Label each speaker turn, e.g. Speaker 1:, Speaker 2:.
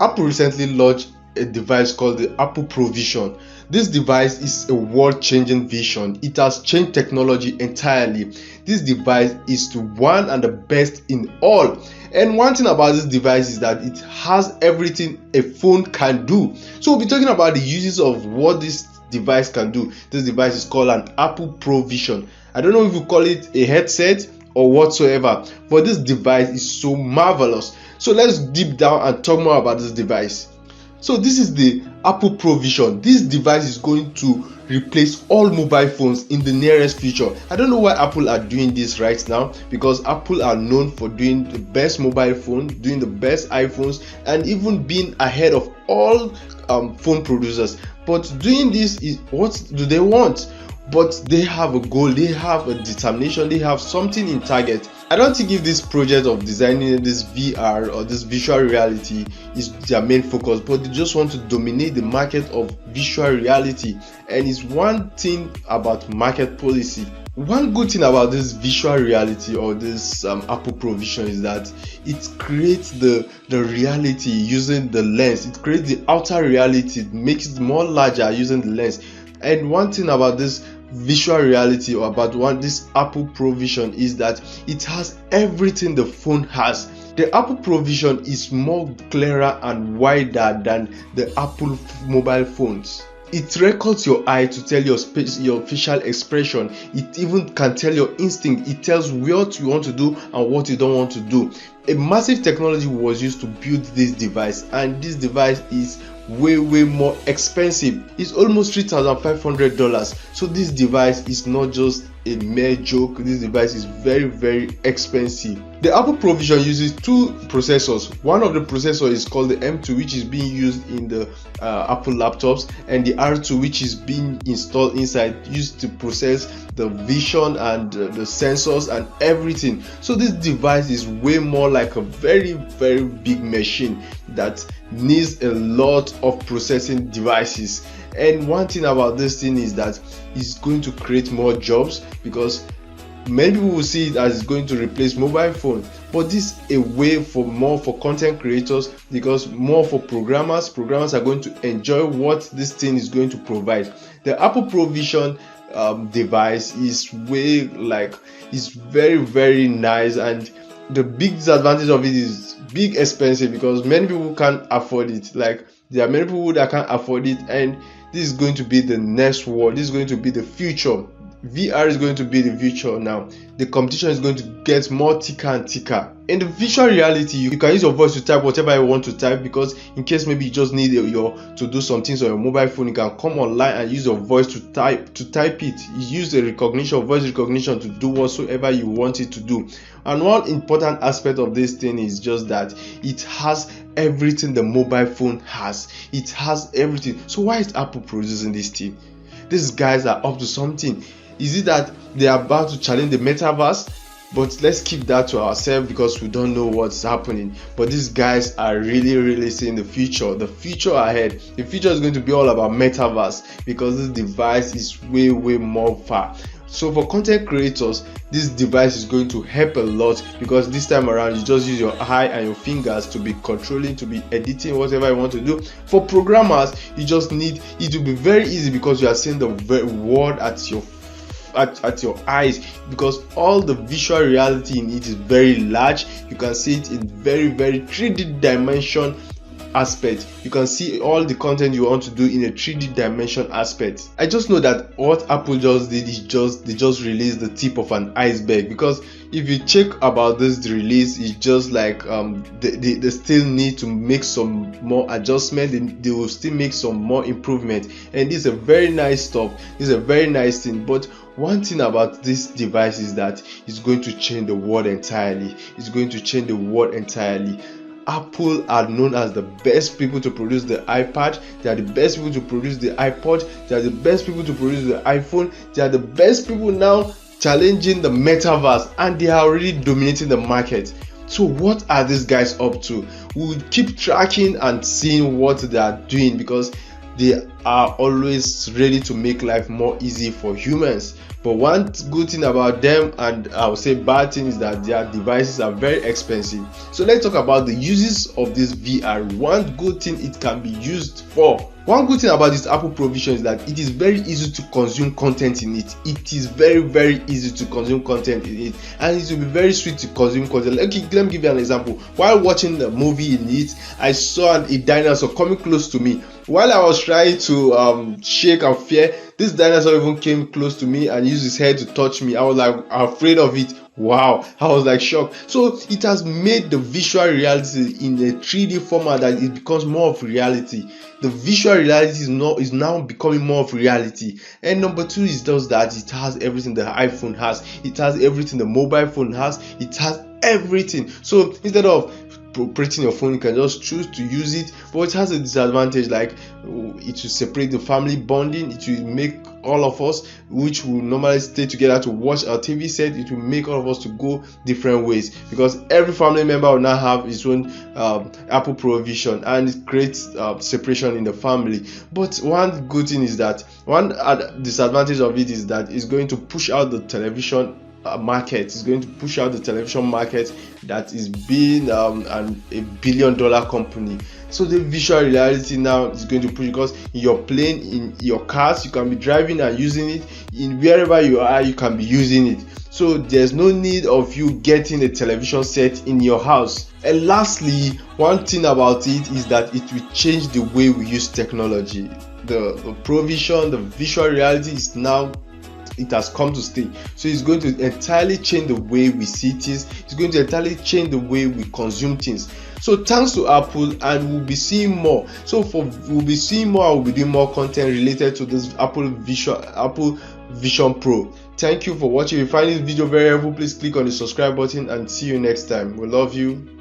Speaker 1: Apple recently launched a device called the Apple Provision. This device is a world-changing vision. It has changed technology entirely. This device is the one and the best in all. And one thing about this device is that it has everything a phone can do. So we'll be talking about the uses of what this device can do. This device is called an Apple Provision. I don't know if you call it a headset or whatsoever, but this device is so marvelous. So let's deep down and talk more about this device. So this is the Apple Provision. This device is going to replace all mobile phones in the nearest future. I don't know why Apple are doing this right now, because Apple are known for doing the best mobile phone, doing the best iPhones, and even being ahead of all phone producers. But doing this is, what do they want? But they have a goal, they have a determination, they have something in target. I don't think if this project of designing this VR or this virtual reality is their main focus, but they just want to dominate the market of virtual reality. And it's one thing about market policy. One good thing about this virtual reality or this Apple Provision is that it creates the reality using the lens. It creates the outer reality, it makes it more larger using the lens. And one thing about this virtual reality or about this Apple Provision is that it has everything the phone has. The Apple Provision is more clearer and wider than the Apple mobile phones. It records your eye to tell your facial expression. It even can tell your instinct. It tells what you want to do and what you don't want to do. A massive technology was used to build this device, and this device is way more expensive. It's almost $3,500. So this device is not just a mere joke. This device is very expensive. The Apple Provision uses two processors. One of the processors is called the M2, which is being used in the Apple laptops, and the R2, which is being installed inside, used to process the vision and the sensors and everything. So this device is way more like a very big machine that needs a lot of processing devices. And one thing about this thing is that it's going to create more jobs, because many people will see it as it's going to replace mobile phone, but this is a way for more for content creators, because more for programmers are going to enjoy what this thing is going to provide. The Apple Provision device is very nice, and the big disadvantage of it is big expensive, because many people can't afford it. Like, there are many people that can't afford it, and this is going to be the next world. This is going to be the future. VR is going to be the future now. The competition is going to get more thicker and thicker. In the virtual reality, you can use your voice to type whatever you want to type, because in case maybe you just need to do some things on your mobile phone, you can come online and use your voice to type it. You use the voice recognition to do whatsoever you want it to do. And one important aspect of this thing is just that it has everything the mobile phone has. It has everything. So why is Apple producing this thing? These guys are up to something. Is it that they are about to challenge the metaverse? But let's keep that to ourselves, because we don't know what's happening. But these guys are really seeing the future ahead. The future is going to be all about metaverse, because this device is way more far. So for content creators, this device is going to help a lot, because this time around you just use your eye and your fingers to be controlling, to be editing whatever you want to do. For programmers, you just need it to be very easy, because you are seeing the world at your eyes, because all the visual reality in it is very large. You can see it in very 3D dimension aspect. You can see all the content you want to do in a 3D dimension aspect. I just know that what Apple just did is they just released the tip of an iceberg, because if you check about this release, it's just like they still need to make some more adjustment. They will still make some more improvement, and this is a very nice stuff. This is a very nice thing. But one thing about this device is that it's going to change the world entirely. It's going to change the world entirely. Apple are known as the best people to produce the iPad. They are the best people to produce the iPod. They are the best people to produce the iPhone. They are the best people now challenging the metaverse, and they are already dominating the market. So what are these guys up to? We'll keep tracking and seeing what they are doing, because they are always ready to make life more easy for humans. But one good thing about them, and I would say bad thing, is that their devices are very expensive. So let's talk about the uses of this VR. One good thing it can be used for. One good thing about this Apple provision is that it is very easy to consume content in it. It is very easy to consume content in it, and it will be very sweet to consume content. Okay, let me give you an example. While watching the movie in it, I saw a dinosaur coming close to me. While I was trying to shake and fear, this dinosaur even came close to me and used his head to touch me. I was like afraid of it. Wow, I was like shocked. So it has made the visual reality in a 3D format that it becomes more of reality. The visual reality is now becoming more of reality. And number two is just that it has everything the iPhone has. It has everything the mobile phone has. It has everything. So instead of operating your phone, you can just choose to use it. But it has a disadvantage, like it will separate the family bonding. It will make all of us, which will normally stay together to watch our TV set, it will make all of us to go different ways, because every family member will now have his own Apple provision, and it creates separation in the family. But one good thing is that one disadvantage of it is that it's going to push out the television market. Is going to push out the television market that is being a $1 billion company. So the visual reality now is going to push, because in your plane, in your cars, you can be driving and using it. In wherever you are, you can be using it. So there's no need of you getting a television set in your house. And lastly, one thing about it is that it will change the way we use technology. The provision, the visual reality is now, it has come to stay. So it's going to entirely change the way we see things. It's going to entirely change the way we consume things. So thanks to Apple, and we'll be seeing more. We'll be seeing more. I will be doing more content related to this Apple Vision Pro. Thank you for watching. If you find this video very helpful, please click on the subscribe button, and see you next time. We love you.